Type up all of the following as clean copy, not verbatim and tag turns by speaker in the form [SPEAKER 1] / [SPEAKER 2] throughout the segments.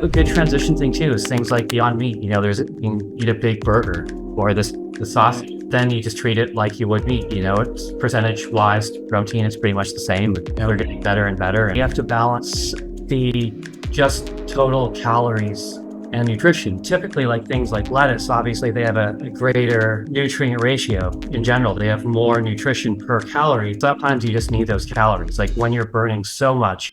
[SPEAKER 1] A good transition thing too is things like Beyond Meat. You can eat a big burger or the sausage. Then you just treat it like you would meat. It's percentage-wise protein. It's pretty much the same. But they're getting better and better. And you have to balance the just total calories and nutrition. Typically, like things like lettuce, obviously they have a greater nutrient ratio in general. They have more nutrition per calorie. Sometimes you just need those calories. Like when you're burning so much.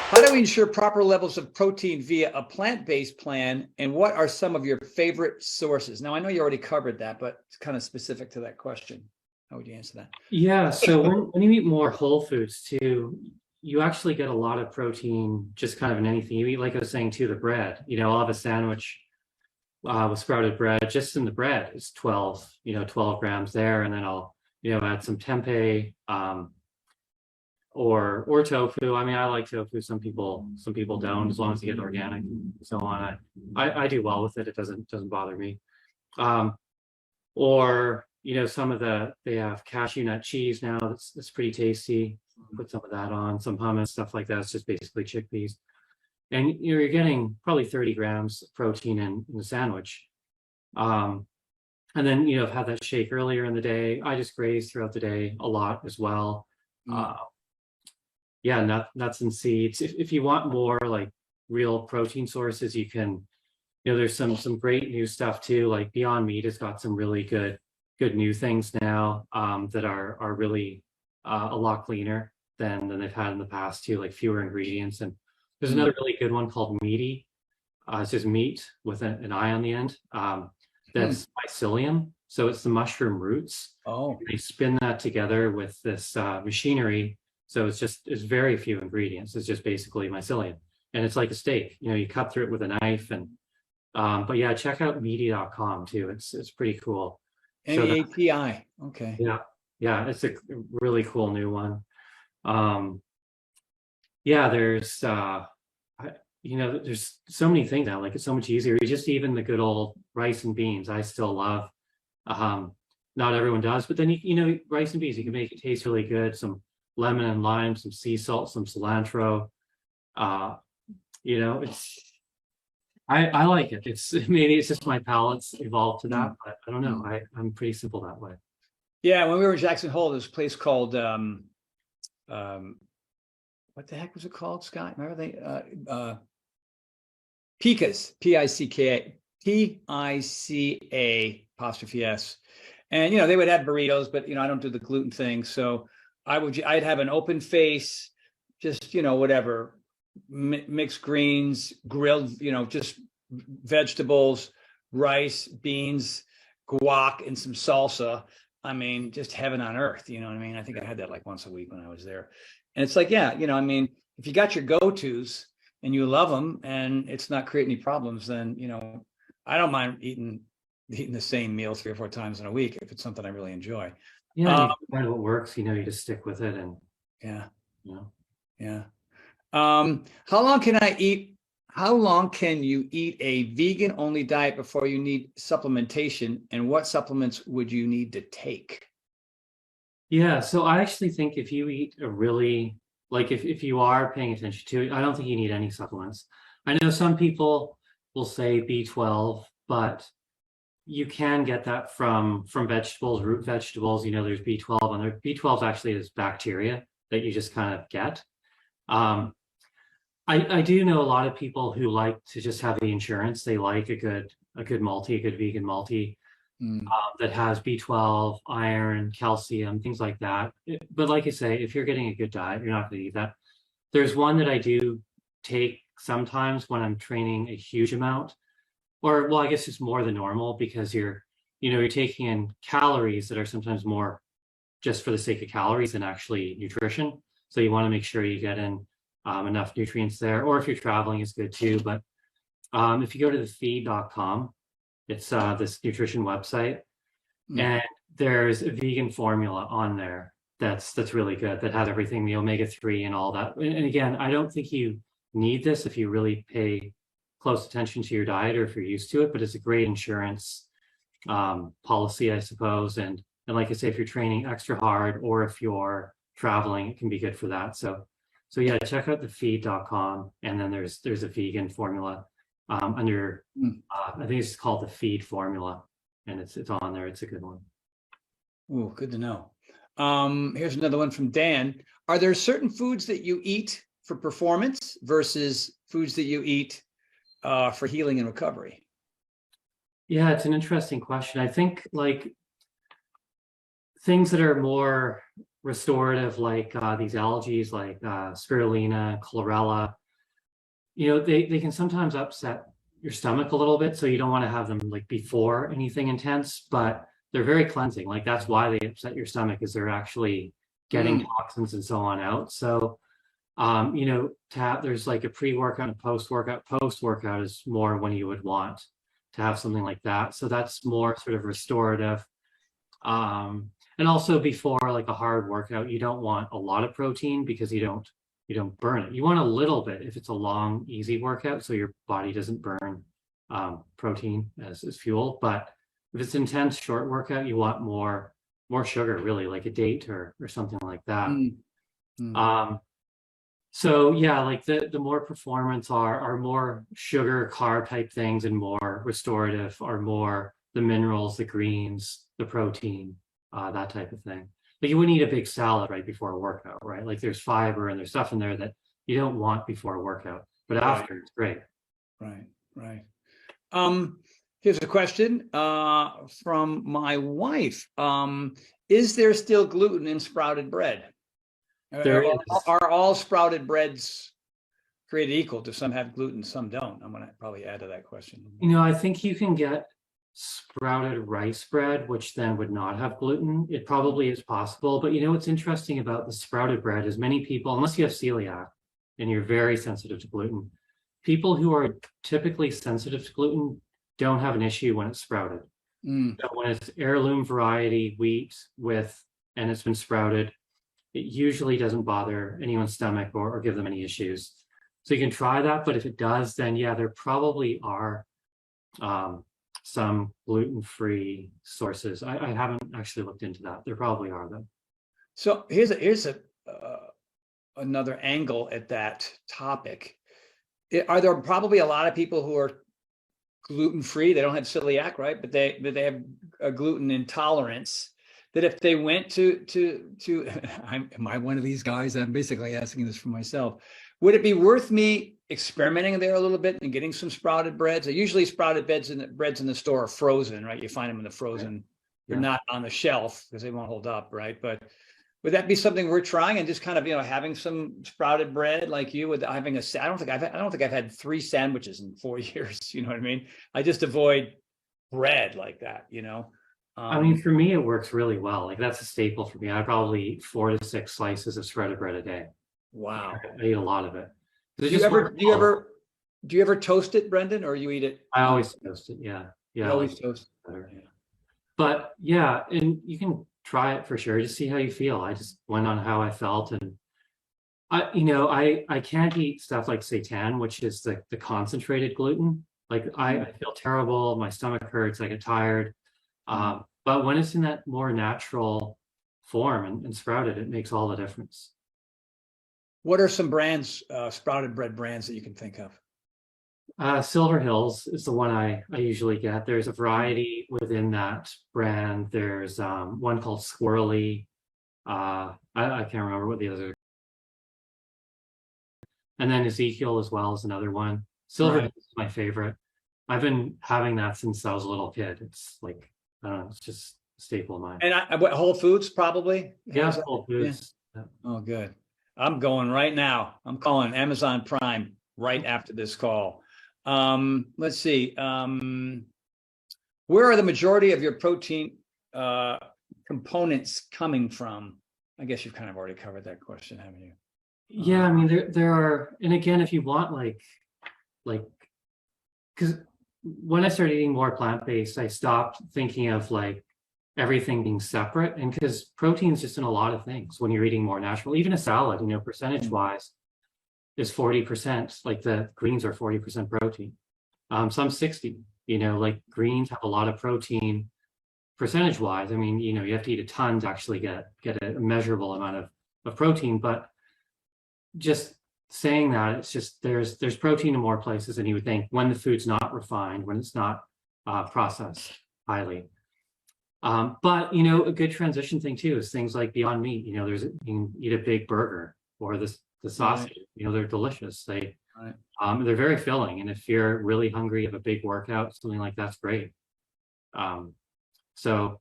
[SPEAKER 2] How do we ensure proper levels of protein via a plant-based plan? And what are some of your favorite sources? Now, I know you already covered that, but it's kind of specific to that question. How would you answer that?
[SPEAKER 3] Yeah, so when you eat more whole foods too, you actually get a lot of protein just kind of in anything you eat. Like I was saying too, the bread, I'll have a sandwich with sprouted bread. Just in the bread is 12 grams there. And then I'll, add some tempeh, or tofu. I mean, I like tofu. Some people don't, as long as you get organic and so on. I do well with it. It doesn't bother me. Or they have cashew nut cheese now. That's pretty tasty. Put some of that on, some hummus, stuff like that. It's just basically chickpeas. And you're getting probably 30 grams of protein in the sandwich. And then, I've had that shake earlier in the day. I just graze throughout the day a lot as well. Yeah, nuts and seeds. If you want more like real protein sources, you can, there's some great new stuff too. Like Beyond Meat has got some really good new things now that are really a lot cleaner than they've had in the past too, like fewer ingredients. And there's another really good one called Meaty. It's just meat with an I on the end. That's mycelium. So it's the mushroom roots.
[SPEAKER 2] Oh,
[SPEAKER 3] they spin that together with this machinery. So it's very few ingredients. It's just basically mycelium, and it's like a steak. You cut through it with a knife, and but yeah, check out meaty.com too. It's pretty cool.
[SPEAKER 2] MEATI. Okay.
[SPEAKER 3] Yeah, it's a really cool new one. Yeah, there's there's so many things now. Like it's so much easier. Just even the good old rice and beans, I still love. Not everyone does, but then rice and beans, you can make it taste really good. Some lemon and lime, some sea salt, some cilantro. It's I like it. Maybe it's just my palate's evolved to that, but I don't know. I'm pretty simple that way.
[SPEAKER 2] Yeah, when we were in Jackson Hole, there's a place called what the heck was it called, Scott? Remember Picca's, Picca apostrophe S. And they would have burritos, but I don't do the gluten thing, so I'd have an open face, just whatever, mixed greens, grilled, just vegetables, rice, beans, guac, and some salsa. I mean, just heaven on earth. You know what I mean? I think I had that like once a week when I was there. And it's like, yeah, I mean, if you got your go-tos and you love them and it's not creating any problems, then I don't mind eating the same meal 3 or 4 times in a week if it's something I really enjoy.
[SPEAKER 3] Yeah, you find what works, you just stick with it. And
[SPEAKER 2] yeah. How long can you eat a vegan only diet before you need supplementation, and what supplements would you need to take?
[SPEAKER 3] Yeah, so I actually think if you eat a really, like if you are paying attention to it, I don't think you need any supplements. I know some people will say B12, but you can get that from vegetables, root vegetables. There's B12 on there. B12 actually is bacteria that you just kind of get. I do know a lot of people who like to just have the insurance. They like a good multi, a good vegan multi that has B12, iron, calcium, things like that. But like I say, if you're getting a good diet, you're not going to need that. There's one that I do take sometimes when I'm training a huge amount. Or, well, I guess it's more than normal because you're taking in calories that are sometimes more just for the sake of calories than actually nutrition. So you want to make sure you get in enough nutrients there. Or if you're traveling, it's good too. But if you go to thefeed.com, it's this nutrition website, and there's a vegan formula on there that's really good, that has everything, the omega-3 and all that. And again, I don't think you need this if you really pay close attention to your diet or if you're used to it, but it's a great insurance policy, I suppose. And like I say, if you're training extra hard or if you're traveling, it can be good for that. So So yeah, check out thefeed.com, and then there's a vegan formula under I think it's called the feed formula, and it's on there. It's a good one.
[SPEAKER 2] Oh, good to know. Here's another one from Dan. Are there certain foods that you eat for performance versus foods that you eat for healing and recovery?
[SPEAKER 3] Yeah, it's an interesting question. I think like things that are more restorative, like these algae, like spirulina, chlorella, you know, they can sometimes upset your stomach a little bit. So you don't want to have them like before anything intense, but they're very cleansing. Like that's why they upset your stomach, is they're actually getting toxins and so on out. So, you know, there's like a pre-workout and post-workout. Post-workout is more when you would want to have something like that. So that's more sort of restorative. And also before like a hard workout, you don't want a lot of protein because you don't burn it. You want a little bit if it's a long, easy workout, so your body doesn't burn protein as fuel. But if it's intense, short workout, you want more sugar, really, like a date or something like that. So yeah, like the more performance are more sugar, carb type things, and more restorative are more the minerals, the greens, the protein, that type of thing. Like you wouldn't eat a big salad right before a workout, right? Like there's fiber and there's stuff in there that you don't want before a workout, but after it's great.
[SPEAKER 2] Right. Here's a question from my wife. Is there still gluten in sprouted bread?
[SPEAKER 3] There is.
[SPEAKER 2] Are all sprouted breads created equal? Do some have gluten, some don't? I'm going to probably add to that question.
[SPEAKER 3] You know, I think you can get sprouted rice bread, which then would not have gluten. It probably is possible, but you know what's interesting about the sprouted bread is many people, unless you have celiac and you're very sensitive to gluten, people who are typically sensitive to gluten don't have an issue when it's sprouted. So when it's heirloom variety wheat and it's been sprouted, it usually doesn't bother anyone's stomach or give them any issues. So you can try that, but if it does, then yeah, there probably are some gluten-free sources. I haven't actually looked into that. There probably are though.
[SPEAKER 2] So here's another angle at that topic. Are there probably a lot of people who are gluten-free? They don't have celiac, right? But they have a gluten intolerance. That if they went to am I one of these guys? I'm basically asking this for myself. Would it be worth me experimenting there a little bit and getting some sprouted breads? Usually sprouted breads in the store are frozen, right? You find them in the frozen. They're not on the shelf because they won't hold up, right? But would that be something we're trying, and just kind of, you know, having some sprouted bread like you with having I don't think I've had 3 sandwiches in 4 years. You know what I mean? I just avoid bread like that, you know?
[SPEAKER 3] I mean, for me, it works really well. Like that's a staple for me. I probably eat 4 to 6 slices of shredded bread a day.
[SPEAKER 2] Wow.
[SPEAKER 3] I eat a lot of it.
[SPEAKER 2] Do you ever toast it, Brendan, or you eat it?
[SPEAKER 3] I always toast it. Yeah.
[SPEAKER 2] You always toast it.
[SPEAKER 3] Yeah. But yeah, and you can try it for sure. Just see how you feel. I just went on how I felt, and I can't eat stuff like seitan, which is the concentrated gluten. Like I feel terrible. My stomach hurts. I get tired. But when it's in that more natural form and sprouted, it makes all the difference.
[SPEAKER 2] What are some brands, sprouted bread brands that you can think of?
[SPEAKER 3] Silver Hills is the one I usually get. There's a variety within that brand. There's one called Squirrely. I can't remember what the other. And then Ezekiel as well is another one. Silver Hills is my favorite. I've been having that since I was a little kid. It's like, I don't know, it's just a staple of mine.
[SPEAKER 2] And Whole Foods probody?
[SPEAKER 3] Yeah, Whole Foods.
[SPEAKER 2] Yeah. Oh, good. I'm going right now. I'm calling Amazon Prime right after this call. Let's see. Where are the majority of your protein components coming from? I guess you've kind of already covered that question, haven't you?
[SPEAKER 3] Yeah, I mean, there are, and again, if you want like, because when I started eating more plant-based, I stopped thinking of like everything being separate, and because protein's just in a lot of things when you're eating more natural. Even a salad, you know, percentage-wise is 40%, like the greens are 40% protein. Some 60, you know, like greens have a lot of protein percentage-wise. I mean, you know, you have to eat a ton to actually get a measurable amount of protein, but just saying that, it's just there's protein in more places than you would think when the food's not refined, when it's not processed highly. But a good transition thing too is things like Beyond Meat. You can eat a big burger or the sausage.
[SPEAKER 2] Right.
[SPEAKER 3] They're delicious.
[SPEAKER 2] Right.
[SPEAKER 3] They're very filling, and if you're really hungry, you have a big workout, something like that's great. So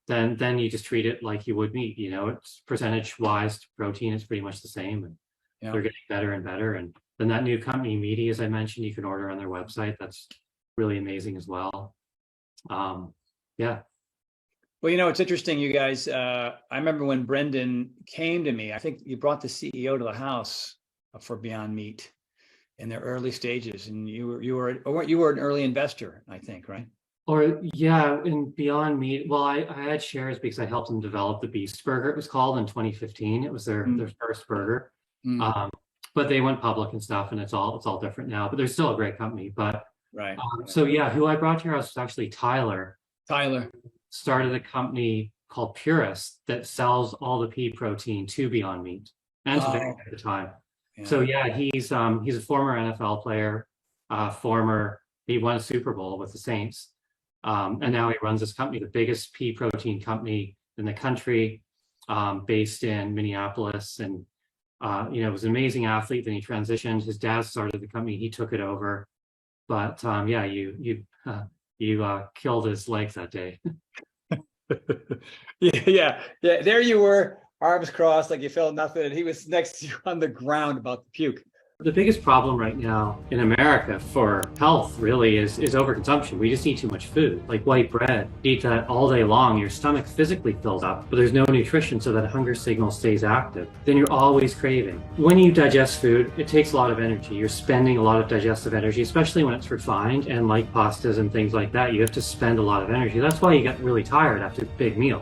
[SPEAKER 3] then you just treat it like you would meat. It's percentage wise protein is pretty much the same, and they're getting better and better. And then that new company, Meaty, as I mentioned, you can order on their website. That's really amazing as well. Yeah.
[SPEAKER 2] Well, it's interesting, you guys. I remember when Brendan came to me, I think you brought the CEO to the house for Beyond Meat in their early stages, and you were an early investor, I think, right?
[SPEAKER 3] Or yeah, in Beyond Meat. Well, I had shares because I helped them develop the Beast Burger. It was called in 2015. It was their first burger. But they went public and stuff, and it's all different now. But they're still a great company. But
[SPEAKER 2] right.
[SPEAKER 3] So yeah, who I brought to your house was actually Tyler.
[SPEAKER 2] Tyler
[SPEAKER 3] started a company called Purist that sells all the pea protein to Beyond Meat and to Dairy at the time. Yeah. So yeah, he's a former NFL player. He won a Super Bowl with the Saints, and now he runs this company, the biggest pea protein company in the country, based in Minneapolis. And was an amazing athlete. Then he transitioned. His dad started the company. He took it over. But yeah, you killed his legs that day.
[SPEAKER 2] yeah. There you were, arms crossed, like you felt nothing, and he was next to you on the ground about to puke.
[SPEAKER 3] The biggest problem right now in America for health really is overconsumption. We just eat too much food, like white bread. Eat that all day long, your stomach physically fills up, but there's no nutrition, so that hunger signal stays active. Then you're always craving. When you digest food, it takes a lot of energy. You're spending a lot of digestive energy, especially when it's refined, and like pastas and things like that, you have to spend a lot of energy. That's why you get really tired after big meals.